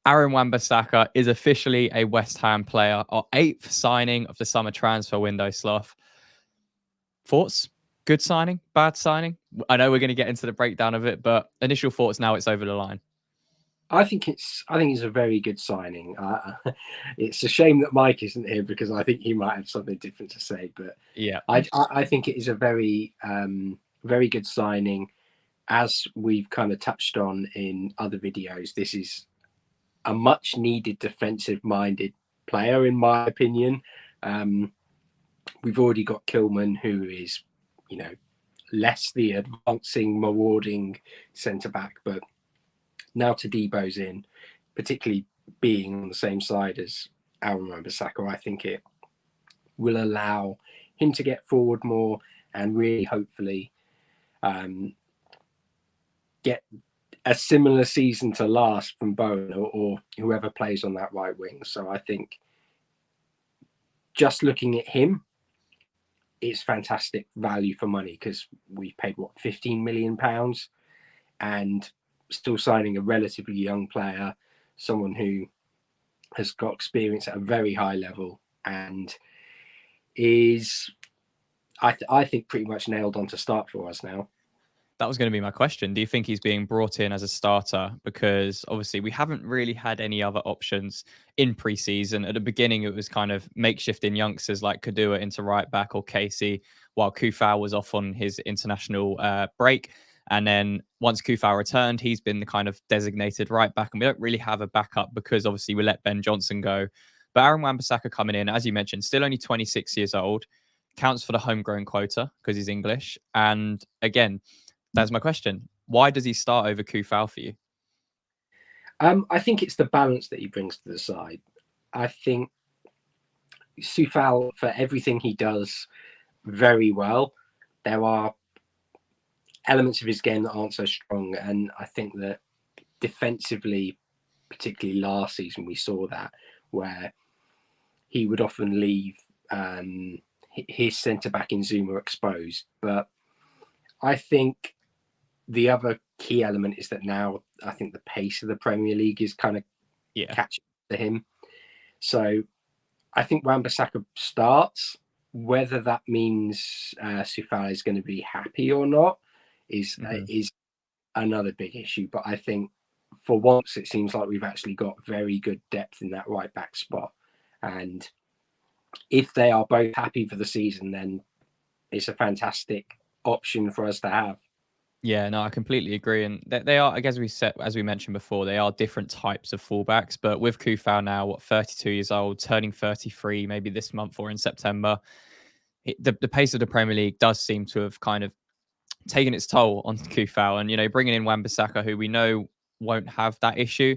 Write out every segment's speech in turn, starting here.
Aaron Wan-Bissaka is officially a West Ham player, our 8th signing of the summer transfer window, Slough. Thoughts? Good signing? Bad signing? I know we're going to get into the breakdown of it, but initial thoughts now it's over the line. I think it's a very good signing. It's a shame that Mike isn't here because I think he might have something different to say. But Yeah. I think it is a very very good signing. As we've kind of touched on in other videos, this is a much needed defensive minded player, in my opinion. Um, we've already got Kilman, who is, you know, less the advancing, marauding centre back, but now Tadebo's in, particularly being on the same side as Aaron Wan-Bissaka, I think it will allow him to get forward more and really hopefully get a similar season to last from Bowen or whoever plays on that right wing. So I think just looking at him, it's fantastic value for money because we paid what £15 million and still signing a relatively young player, someone who has got experience at a very high level and is, I think, pretty much nailed on to start for us now. That was going to be my question. Do you think he's being brought in as a starter? Because obviously we haven't really had any other options in pre-season. At the beginning, it was kind of makeshifting youngsters like Kadua into right back or Casey, while Kufau was off on his international break. And then once Kufau returned, he's been the kind of designated right back. And we don't really have a backup because obviously we let Ben Johnson go. But Aaron Wan-Bissaka coming in, as you mentioned, still only 26 years old, counts for the homegrown quota because he's English. And again, that's my question. Why does he start over Kufau for you? I think it's the balance that he brings to the side. I think Sufal, for everything he does very well, there are elements of his game that aren't so strong. And I think that defensively, particularly last season, we saw that where he would often leave his centre back in Zuma exposed. But I think the other key element is that now I think the pace of the Premier League is kind of catching to him. So I think Wan-Bissaka starts. Whether that means Sufal is going to be happy or not is another big issue. But I think for once it seems like we've actually got very good depth in that right back spot. And if they are both happy for the season, then it's a fantastic option for us to have. Yeah, no, I completely agree. And they are, I guess as we mentioned before, they are different types of fullbacks. But with Kufau now, 32 years old, turning 33 maybe this month or in September, the pace of the Premier League does seem to have kind of taken its toll on Kufau. And, bringing in Wan-Bissaka, who we know won't have that issue,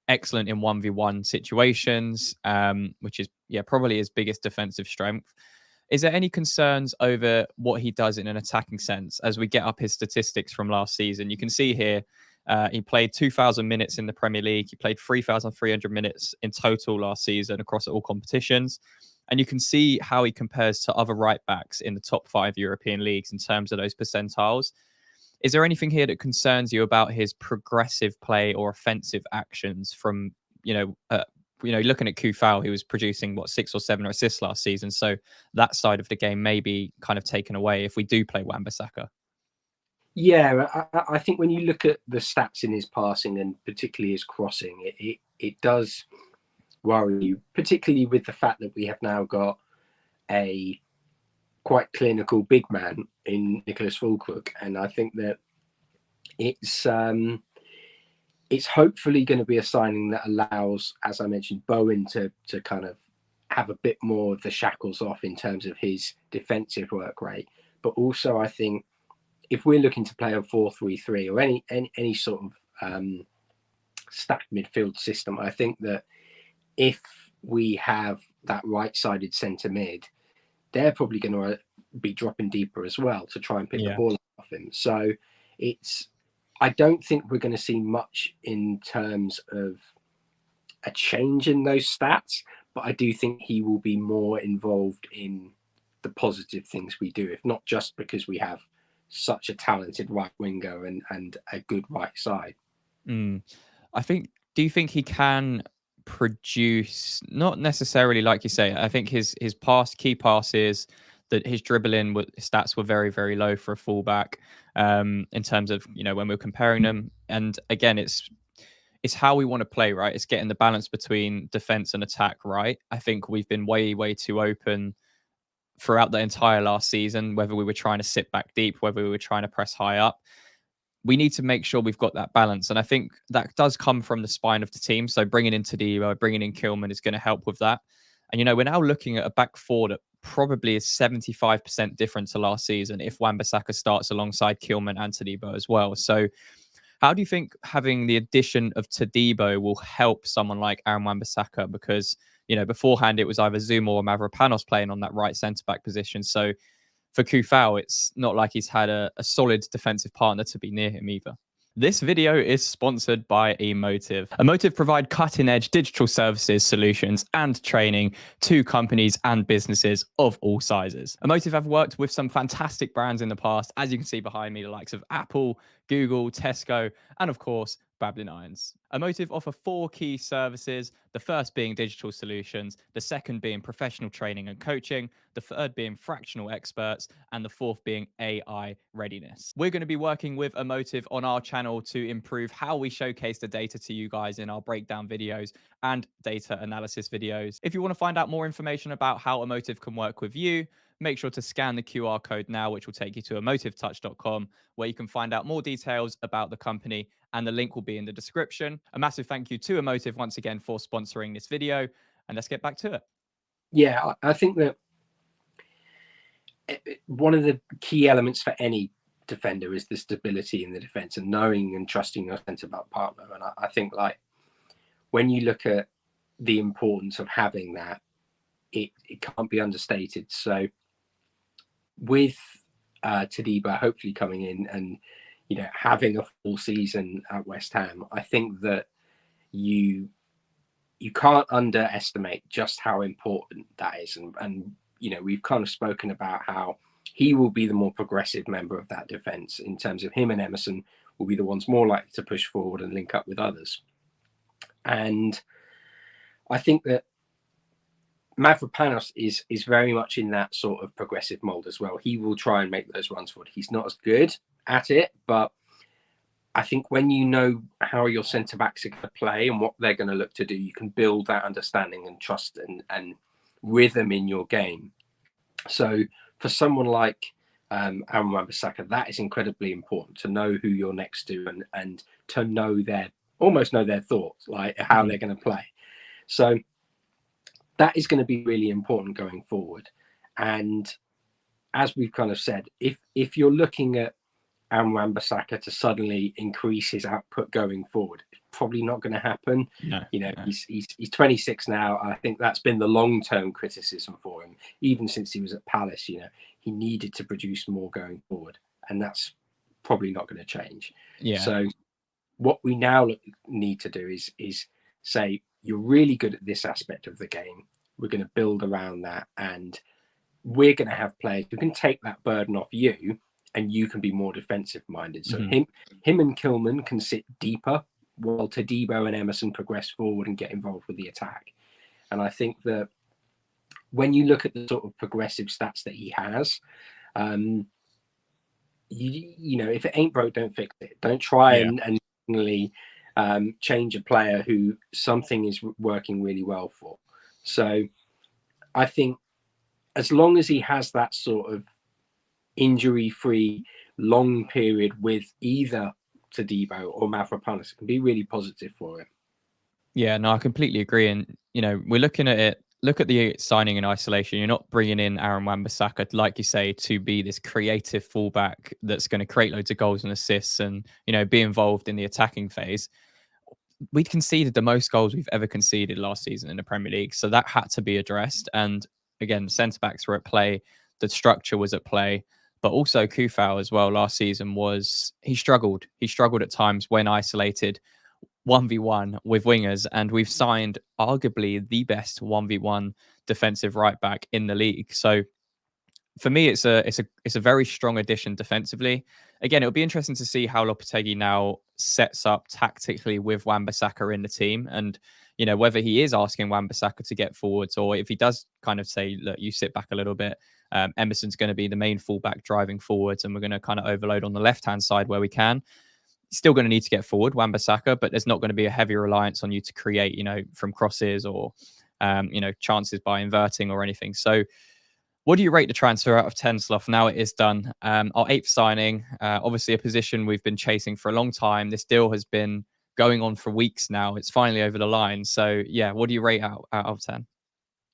excellent in 1v1 situations, which is, probably his biggest defensive strength. Is there any concerns over what he does in an attacking sense as we get up his statistics from last season? You can see here he played 2,000 minutes in the Premier League. He played 3,300 minutes in total last season across all competitions. And you can see how he compares to other right backs in the top 5 European leagues in terms of those percentiles. Is there anything here that concerns you about his progressive play or offensive actions from, looking at Kufau, he was producing 6 or 7 assists last season. So that side of the game may be kind of taken away if we do play Wan-Bissaka. Yeah, I think when you look at the stats in his passing and particularly his crossing, it does worry you, particularly with the fact that we have now got a quite clinical big man in Nicholas Fulkrug. And I think that it's hopefully going to be a signing that allows, as I mentioned, Bowen to kind of have a bit more of the shackles off in terms of his defensive work rate. But also, I think if we're looking to play a 4-3-3 or any sort of stacked midfield system, I think that if we have that right-sided centre mid, they're probably going to be dropping deeper as well to try and pick the ball off him. So I don't think we're going to see much in terms of a change in those stats, but I do think he will be more involved in the positive things we do, if not just because we have such a talented right winger and a good right side. I think Do you think he can produce, not necessarily like you say, I think his key passes, that his dribbling stats were very, very low for a fullback, in terms of, when we're comparing them. And again, it's how we want to play, right? It's getting the balance between defense and attack right. I think we've been way, way too open throughout the entire last season, whether we were trying to sit back deep, whether we were trying to press high up. We need to make sure we've got that balance. And I think that does come from the spine of the team. So bringing in Tadibo, bringing in Kilman is going to help with that. And, we're now looking at a back four that probably is 75% different to last season if Wan-Bissaka starts alongside Kilman and Tadibo as well. So how do you think having the addition of Tadibo will help someone like Aaron Wan-Bissaka? Because, beforehand it was either Zuma or Mavropanos playing on that right centre-back position. So for Kufau, it's not like he's had a solid defensive partner to be near him either. This video is sponsored by Emotive. Emotive provide cutting-edge digital services, solutions, and training to companies and businesses of all sizes. Emotive have worked with some fantastic brands in the past, as you can see behind me, the likes of Apple, Google, Tesco, and of course, Babylon Irons. Emotive offer 4 key services, the first being digital solutions, the second being professional training and coaching, the third being fractional experts, and the fourth being AI readiness. We're going to be working with Emotive on our channel to improve how we showcase the data to you guys in our breakdown videos and data analysis videos. If you want to find out more information about how Emotive can work with you, make sure to scan the QR code now, which will take you to emotivetouch.com, where you can find out more details about the company, and the link will be in the description. A massive thank you to Emotive once again for sponsoring this video, and let's get back to it. Yeah, I think that one of the key elements for any defender is the stability in the defense and knowing and trusting your centre-back partner. And I think, like, when you look at the importance of having that, it can't be understated. So with Tadibo hopefully coming in and having a full season at West Ham, I think that you can't underestimate just how important that is. And we've kind of spoken about how he will be the more progressive member of that defense in terms of him and Emerson will be the ones more likely to push forward and link up with others. And I think that Mavropanos is very much in that sort of progressive mold as well. He will try and make those runs forward. He's not as good at it, but I think when you know how your centre backs are going to play and what they're going to look to do, you can build that understanding and trust and rhythm in your game. So for someone like Aaron Wan-Bissaka, that is incredibly important, to know who you're next to and to know almost know their thoughts, like how they're going to play. So that is going to be really important going forward. And as we've kind of said, if you're looking at Aaron Wan-Bissaka to suddenly increase his output going forward, it's probably not going to happen. No. He's 26 now. I think that's been the long-term criticism for him, even since he was at Palace. He needed to produce more going forward, and that's probably not going to change. Yeah. So what we now need to do is say, you're really good at this aspect of the game. We're going to build around that, and we're going to have players who can take that burden off you, and you can be more defensive minded. So him and Kilman can sit deeper while Tadibo and Emerson progress forward and get involved with the attack. And I think that when you look at the sort of progressive stats that he has, if it ain't broke, don't fix it. Don't try and suddenly change a player who something is working really well for. So I think as long as he has that sort of injury-free long period with either Tadibo or Mavropanos, it can be really positive for him. Yeah, no, I completely agree. And, we're looking at it. Look at the signing in isolation. You're not bringing in Aaron Wan-Bissaka, like you say, to be this creative fullback that's going to create loads of goals and assists and, be involved in the attacking phase. We conceded the most goals we've ever conceded last season in the Premier League. So that had to be addressed. And again, centre backs were at play. The structure was at play. But also Kufau as well last season he struggled. He struggled at times when isolated 1v1 with wingers. And we've signed arguably the best 1v1 defensive right back in the league. So for me, it's a very strong addition defensively. Again, it'll be interesting to see how Lopetegui now sets up tactically with Wan-Bissaka in the team, and whether he is asking Wan-Bissaka to get forwards, or if he does kind of say, look, you sit back a little bit. Emerson's going to be the main fullback driving forwards, and we're going to kind of overload on the left hand side where we can. Still going to need to get forward, Wan-Bissaka, but there's not going to be a heavy reliance on you to create, from crosses or chances by inverting or anything. So what do you rate the transfer out of 10, Slough, now it is done? Our 8th signing, obviously a position we've been chasing for a long time. This deal has been going on for weeks now. It's finally over the line. So, yeah, what do you rate out of 10?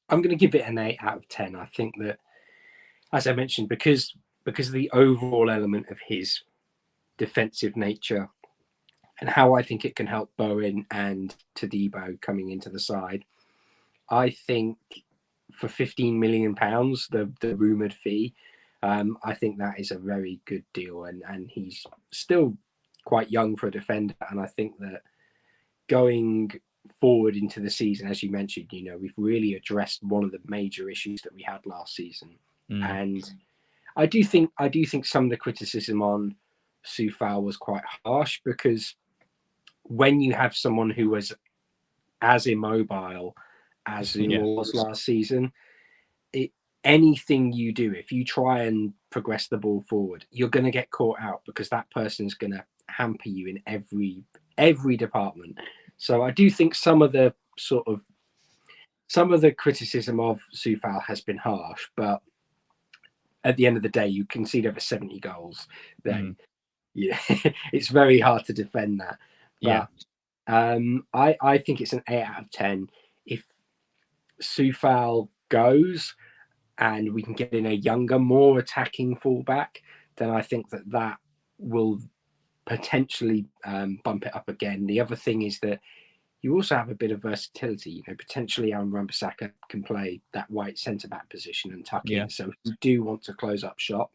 I'm going to give it an 8 out of 10. I think that, as I mentioned, because of the overall element of his defensive nature and how I think it can help Bowen and Todibo coming into the side, I think for £15 million, the rumoured fee, I think that is a very good deal. And he's still quite young for a defender. And I think that going forward into the season, as you mentioned, we've really addressed one of the major issues that we had last season. And I do think some of the criticism on Soufal was quite harsh, because when you have someone who was as immobile as Zouma was last season, anything you do, if you try and progress the ball forward, you're going to get caught out, because that person's going to hamper you in every department. So I do think some of the criticism of Soufal has been harsh, but at the end of the day, you concede over 70 goals, then it's very hard to defend that. But I think it's an 8 out of 10. If Soufal goes and we can get in a younger, more attacking fullback, then I think that will potentially bump it up again. The other thing is that you also have a bit of versatility. Potentially Wan-Bissaka can play that right centre-back position and tuck in. So if you do want to close up shop,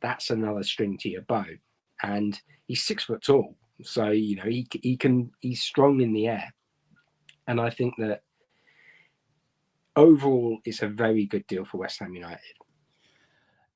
that's another string to your bow. And he's 6 foot tall, so he's strong in the air. And I think that overall, it's a very good deal for West Ham United.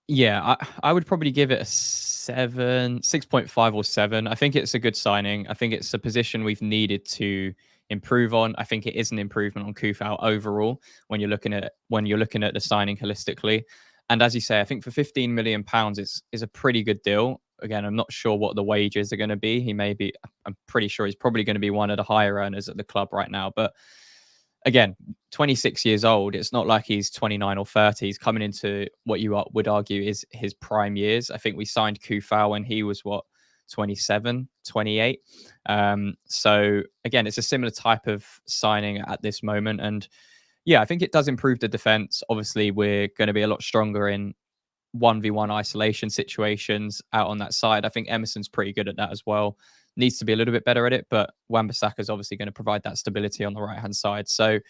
Yeah, I would probably give it a 6.5 or 7. I think it's a good signing. I think it's a position we've needed to improve on. I think it is an improvement on Kufal overall when you're looking at the signing holistically. And as you say, I think for £15 million is a pretty good deal. Again, I'm not sure what the wages are going to be. I'm pretty sure he's probably going to be one of the higher earners at the club right now. But again, 26 years old, it's not like he's 29 or 30. He's coming into what you would argue is his prime years. I think we signed Kufal when he was, 27, 28. So again, it's a similar type of signing at this moment. And yeah, I think it does improve the defense. Obviously, we're going to be a lot stronger in 1v1 isolation situations out on that side. I think Emerson's pretty good at that as well. Needs to be a little bit better at it, but Wan-Bissaka is obviously going to provide that stability on the right-hand side. So,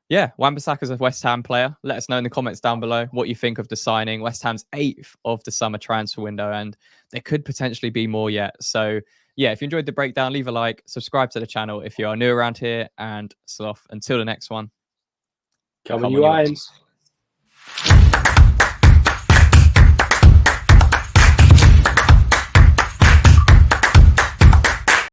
yeah, Wan-Bissaka is a West Ham player. Let us know in the comments down below what you think of the signing. West Ham's 8th of the summer transfer window, and there could potentially be more yet. So, yeah, if you enjoyed the breakdown, leave a like, subscribe to the channel if you are new around here, and Sloth, until the next one. Come on, you Irons.